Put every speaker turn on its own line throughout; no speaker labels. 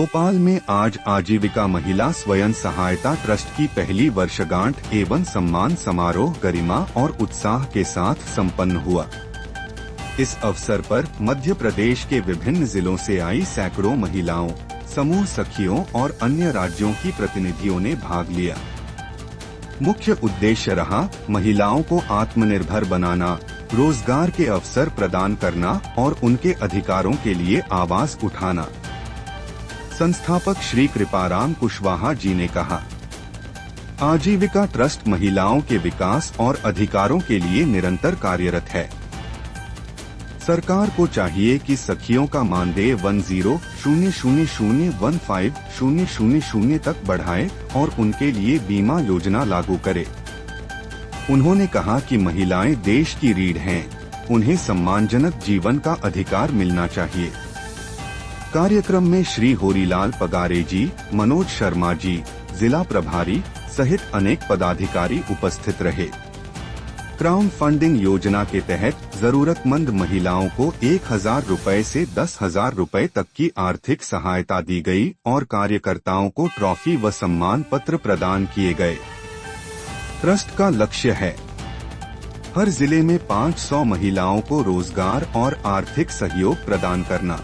भोपाल में आज आजीविका महिला स्वयं सहायता ट्रस्ट की पहली वर्षगांठ एवं सम्मान समारोह गरिमा और उत्साह के साथ संपन्न हुआ। इस अवसर पर मध्य प्रदेश के विभिन्न जिलों से आई सैकड़ों महिलाओं, समूह सखियों और अन्य राज्यों की प्रतिनिधियों ने भाग लिया। मुख्य उद्देश्य रहा महिलाओं को आत्मनिर्भर बनाना, रोजगार के अवसर प्रदान करना और उनके अधिकारों के लिए आवाज उठाना। संस्थापक श्री कृपाराम कुशवाहा जी ने कहा, आजीविका ट्रस्ट महिलाओं के विकास और अधिकारों के लिए निरंतर कार्यरत है। सरकार को चाहिए कि सखियों का मानदेय 10001500 तक बढ़ाए और उनके लिए बीमा योजना लागू करे। उन्होंने कहा कि महिलाएं देश की रीढ़ हैं, उन्हें सम्मानजनक जीवन का अधिकार मिलना चाहिए। कार्यक्रम में श्री होरीलाल पगारे जी, मनोज शर्मा जी, जिला प्रभारी सहित अनेक पदाधिकारी उपस्थित रहे। क्राउड फंडिंग योजना के तहत जरूरतमंद महिलाओं को 1000 रुपए से 10,000 रुपए तक की आर्थिक सहायता दी गई और कार्यकर्ताओं को ट्रॉफी व सम्मान पत्र प्रदान किए गए। ट्रस्ट का लक्ष्य है हर जिले में 500 महिलाओं को रोजगार और आर्थिक सहयोग प्रदान करना।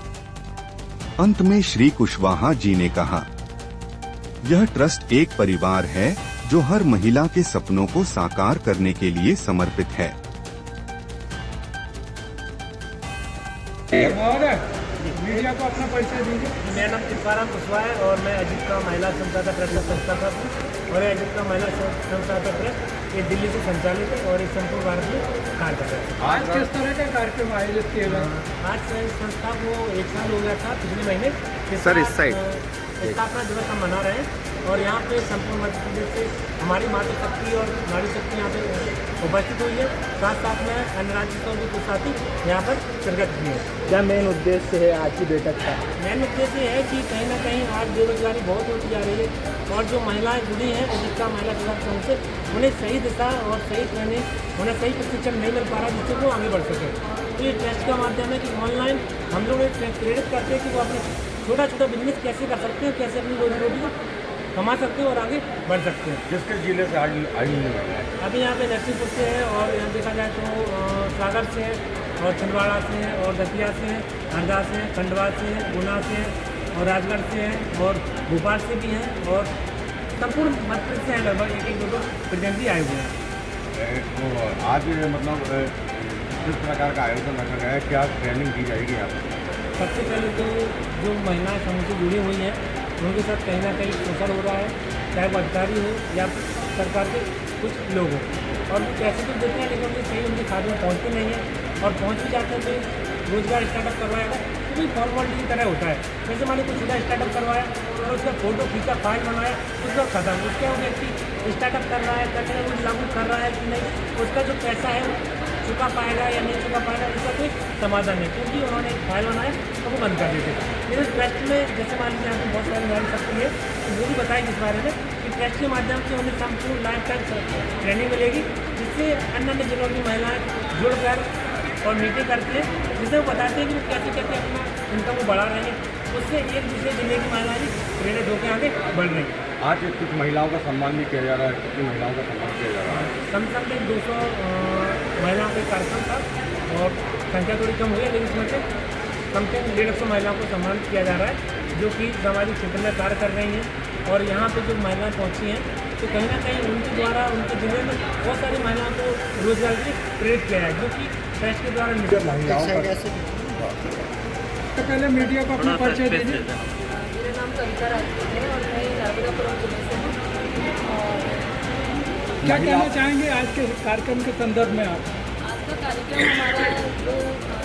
अंत में श्री कुशवाहा जी ने कहा, यह ट्रस्ट एक परिवार है जो हर महिला के सपनों को साकार करने के लिए समर्पित है।
मीडिया को अपना परिचय दीजिए।
मेरा नाम कृपाराम कुशवाहा है और मैं आजीविका महिला संस्था ट्रस्ट का संस्थापक हूँ और आजीविका महिला संस्था ट्रस्ट ये दिल्ली से संचालित है और इस संपूर्ण भारत में कार्य कर रहा है।
आज किस तरह का कार्यक्रम आयोजित किए गए?
आज संस्था को 1 साल हो गया था पिछले महीने।
सर इस साइड
स्थापना दिवस हम मना रहे हैं और यहाँ पे संपूर्ण मध्य प्रदेश से हमारी मातृशक्ति और नारी शक्ति यहाँ पे उपस्थित हुई है। साथ साथ में अन्य राज्य से भी कुछ साथी यहाँ पर शिरकत की है।
क्या मेन उद्देश्य है आज की बैठक का?
मेन उद्देश्य है कि कहीं ना कहीं आज बेरोजगारी बहुत होती जा रही है और जो महिलाएं जुड़ी हैं आजीविका महिला किसान संघ से उन्हें सही दिशा और सही ट्रेनिंग, उन्हें सही प्रशिक्षण नहीं मिल पा रहा जिससे वो आगे बढ़ सके। तो ये ट्रस्ट का माध्यम है कि ऑनलाइन हम लोग प्रेरित करते हैं कि वो अपने छोटा छोटा बिजनेस कैसे कर सकते हैं, कैसे अपनी रोजी रोटी को कमा सकते हैं और आगे बढ़ सकते हैं।
जिसके जिले से आज
अभी यहाँ पे नरसिंहपुर से है और यहाँ देखा जाए तो सागर से है और छिंदवाड़ा से है और दतिया से है, हरदा से है, खंडवा से है, गुना से है और राजगढ़ से है और भोपाल से भी हैं और संपूर्ण मध्य प्रदेश से हैं। लगभग 1-2 प्रतिनिधि आए हुए हैं।
तो आज मतलब किस प्रकार का आयोजन रखा गया है, क्या ट्रेनिंग दी जाएगी यहाँ पर?
सबसे पहले तो जो महिलाएं समूह से जुड़ी हुई हैं उनके साथ कहीं ना कहीं शोषण हो रहा है, चाहे वो अधिकारी हो या सरकार के कुछ लोग हों और वो पैसे तो देते हैं लेकिन उनके सही उनके खाते में पहुँचते नहीं हैं और पहुँच भी जाते हैं तो रोजगार स्टार्टअप करवाएगा तो भी फॉर्मेलिटी की तरह होता है। जैसे मान लो कुछ सीधा स्टार्टअप करवाया और उसका फोटो खींचा, फाइल बनाया, उसका खत्म। उसके वो व्यक्ति स्टार्टअप कर रहा है, करने वो लागू कर रहा है कि नहीं, उसका जो पैसा है चुका पाएगा या नहीं चुका पाएगा इसका कोई समाधान नहीं, क्योंकि उन्होंने एक फाइल बनाया तो वो बंद कर देते। लेकिन ट्रस्ट में जैसे मान लीजिए यहाँ पर बहुत सारी नारी शक्ति है तो वो भी बताएगी इस बारे में कि ट्रस्ट के माध्यम से उन्हें संपूर्ण लाइफ टाइम ट्रेनिंग मिलेगी जिससे अन्य अन्य जिलों की महिलाएं जुड़कर और मीटिंग करती है जिससे वो बताते हैं कि वो कैसे कैसे अपना इनकम को बढ़ा रहे हैं। उससे एक दूसरे जिले की महिलाएं भी प्रेरित होकर आगे बढ़ रही हैं।
आज कुछ महिलाओं का सम्मान भी किया जा रहा है, कितनी महिलाओं का सम्मान किया जा रहा है?
कम से कम 200 महिलाओं का कार्यक्रम था और संख्या थोड़ी कम हुई है लेकिन इसमें से कम से कम 150 महिलाओं को सम्मानित किया जा रहा है जो कि सामाजिक क्षेत्र में कार्य कर रही हैं। और यहाँ पे जो महिलाएं पहुँची हैं तो कहीं ना कहीं उनके द्वारा उनके जिले में बहुत सारी महिलाओं को रोजगार के लिए प्रेरित किया है जो कि ट्रस्ट के द्वारा
तो पहले मीडिया को अपना परिचय दीजिए।
मेरा नाम कविता राजपूत है और मैं नर्मदापुरम जिले से हूँ।
क्या कहना चाहेंगे आज के कार्यक्रम के संदर्भ में आप?
आज का कार्यक्रम हमारा जो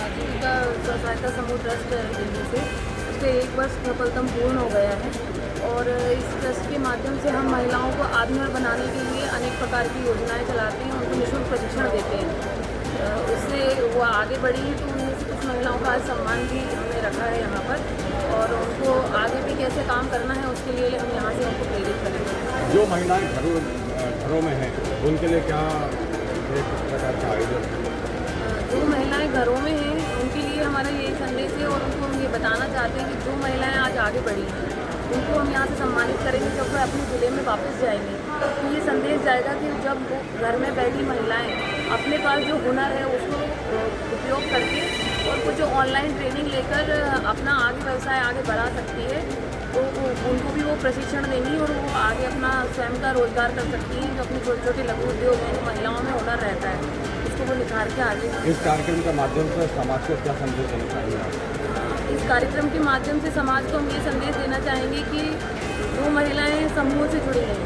आजीविका सहायता समूह ट्रस्ट है दिल्ली से, उसके 1 वर्ष सफलतम पूर्ण हो गया है और इस ट्रस्ट के माध्यम से हम महिलाओं को आत्मनिर्भर बनाने के लिए अनेक प्रकार की योजनाएं चलाते हैं, उनको निःशुल्क प्रशिक्षण देते हैं। उससे वो आगे बढ़ी है तो उनमें से कुछ महिलाओं का आज सम्मान भी हमने रखा है यहाँ पर और उनको आगे भी कैसे काम करना है उसके लिए हम यहाँ से उनको प्रेरित करेंगे।
जो महिलाएं घरों में हैं उनके लिए क्या एक प्रकार का आयोजन है?
जो महिलाएं घरों में हैं उनके लिए हमारा यही संदेश है और उनको हम ये बताना चाहते हैं कि जो महिलाएं आज आगे बढ़ी हैं उनको हम यहाँ से सम्मानित करेंगे जब वो अपने ज़िले में वापस जाएंगे। तो ये संदेश जाएगा कि जब वो घर में बैठी महिलाएं अपने पास जो हुनर है उसको उपयोग करके और कुछ ऑनलाइन ट्रेनिंग लेकर अपना आगे व्यवसाय आगे बढ़ा सकती है, तो उनको भी वो प्रशिक्षण देंगी और वो आगे अपना स्वयं का रोजगार कर सकती हैं। जो अपने छोटे छोटे लघु उद्योग हैं, जो महिलाओं में हुनर रहता है, उसको वो निखार के आगे।
इस कार्यक्रम के माध्यम से समाज को क्या संदेश देना चाहिए आप?
इस कार्यक्रम के माध्यम से समाज को हम ये संदेश देना चाहेंगे कि जो महिलाएं समूह से जुड़ी हैं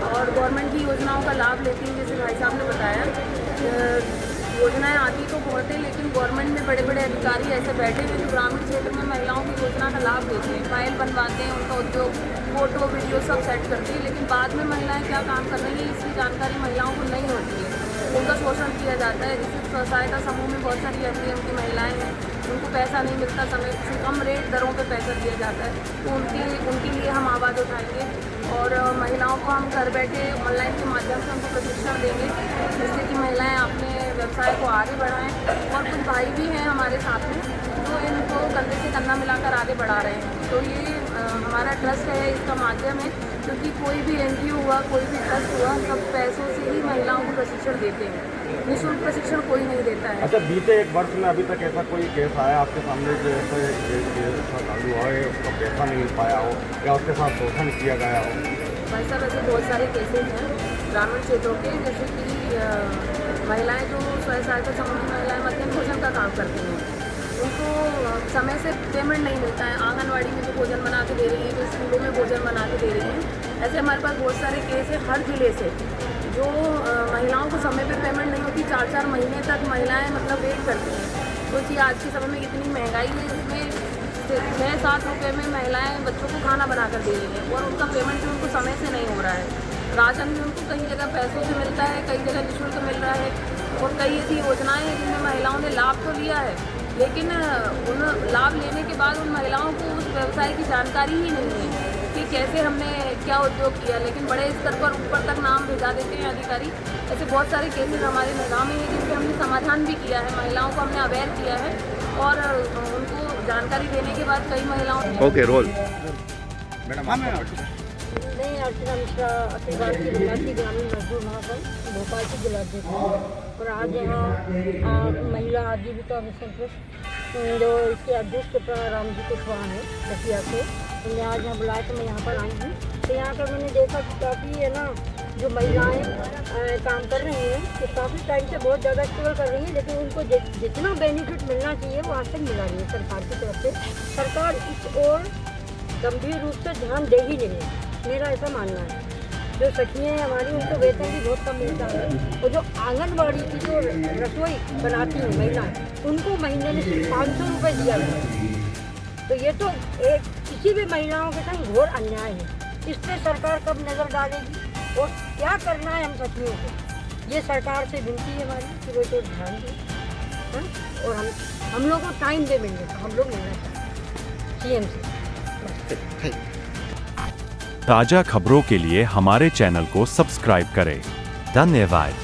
और गवर्नमेंट की योजनाओं का लाभ लेती हैं, जैसे भाई साहब ने बताया, योजनाएं आती तो बहुत है, लेकिन गवर्नमेंट में बड़े बड़े अधिकारी ऐसे बैठे हैं जो ग्रामीण क्षेत्र में महिलाओं की योजना का लाभ लेते हैं, फाइल बनवाते हैं, उनका उद्योग फोटो वीडियो सब सेट करती है, लेकिन बाद में महिलाएं क्या काम कर रही हैं इसकी जानकारी महिलाओं को नहीं होती है। उनका शोषण किया जाता है। जैसे स्व सहायता समूह में बहुत सारी एमपीएम की महिलाएं हैं, उनको पैसा नहीं मिलता, समय से कम रेट दरों पे पैसा दिया जाता है, तो उनके लिए हम आवाज़ उठाएंगे और महिलाओं को हम घर बैठे ऑनलाइन के माध्यम से उनको प्रशिक्षण देंगे, जिससे कि महिलाएं अपने व्यवसाय को आगे बढ़ाएं। और कुछ भाई भी हैं हमारे साथ में जो इनको कंधे से कंधा मिलाकर आगे बढ़ा रहे हैं। तो ये हमारा ट्रस्ट है, इसका माध्यम है, क्योंकि कोई भी एनजीओ हुआ, कोई भी ट्रस्ट हुआ, सब पैसों से ही महिलाओं को प्रशिक्षण देते हैं, निःशुल्क प्रशिक्षण कोई नहीं देता है।
अच्छा, बीते एक वर्ष में अभी तक ऐसा कोई केस आया आपके सामने जो ऐसा चालू हुआ है, उसका पैसा नहीं मिल पाया हो या उसके साथ शोषण किया गया हो?
भाई साहब, ऐसे बहुत सारे केसेस हैं ग्रामीण क्षेत्रों के, जैसे कि महिलाएं जो स्वयं सहायता समूह की महिलाएं मध्याह्न भोजन का काम करती हैं, उनको समय से पेमेंट नहीं मिलता है। आंगनवाड़ी में जो भोजन बना के दे रही है, जो स्कूलों में भोजन बना के दे रही हैं, ऐसे हमारे पास बहुत सारे केस हैं हर ज़िले से, जो महिलाओं को समय पे पेमेंट नहीं होती, 4-4 महीने तक महिलाएं मतलब वेट करती हैं। क्योंकि आज के समय में इतनी महंगाई है, इसमें 6-7 रुपये में महिलाएं बच्चों को खाना बना कर दे रही हैं और उनका पेमेंट भी उनको समय से नहीं हो रहा है। राशन भी उनको कई जगह पैसों से मिलता है, कई जगह निःशुल्क मिल रहा है, और कई ऐसी योजनाएं हैं जिनमें महिलाओं ने लाभ तो लिया है, लेकिन उन लाभ लेने के बाद उन महिलाओं को उस व्यवसाय की जानकारी ही नहीं है कि कैसे हमने क्या उद्योग किया, लेकिन बड़े स्तर पर ऊपर तक नाम भेजा देते हैं अधिकारी। ऐसे बहुत सारे केसेस हमारे निगाह में हैं जिससे हमने समाधान भी किया है, महिलाओं को हमने अवेयर किया है और उनको जानकारी देने के बाद कई महिलाओं
ओके रोल
मैडम,
नहीं, अर्चना मिश्रा अखिल भारतीय निवासी ग्रामीण मजदूर महासंघ भोपाल की जिलाध्यक्ष हूँ। और आज यहाँ महिला आजीविका मिशन ट्रस्ट जो इसके अध्यक्ष राम जी कुशवाहा हैं दतिया से, उन्हें आज यहाँ बुलाया तो मैं यहाँ पर आई हूँ। तो यहाँ पर मैंने देखा कि काफ़ी है ना, जो महिलाएं काम कर रही हैं, तो काफ़ी टाइम से बहुत ज़्यादा स्ट्रगल कर रही हैं, लेकिन उनको जितना बेनिफिट मिलना चाहिए वो आज तक मिला नहीं है सरकार की तरफ से। सरकार इस ओर गंभीर रूप से ध्यान दे ही नहीं है, मेरा ऐसा मानना है। जो सखियाँ हैं हमारी, उनको वेतन भी बहुत कम मिलता है, और जो आंगनबाड़ी की जो रसोई बनाती हैं महिलाएं, उनको महीने में सिर्फ 500 रुपये दिया जाता है। तो ये तो एक किसी भी महिलाओं के संग घोर अन्याय है। इस पर सरकार कब नज़र डालेगी और क्या करना है हम सखियों को, ये सरकार से विनती है हमारी कि वो तो ध्यान दें और हम लोगों को टाइम दे मिलने का, हम लोग मिलना चाहते हैं CM से।
ताज़ा खबरों के लिए हमारे चैनल को सब्सक्राइब करें। धन्यवाद।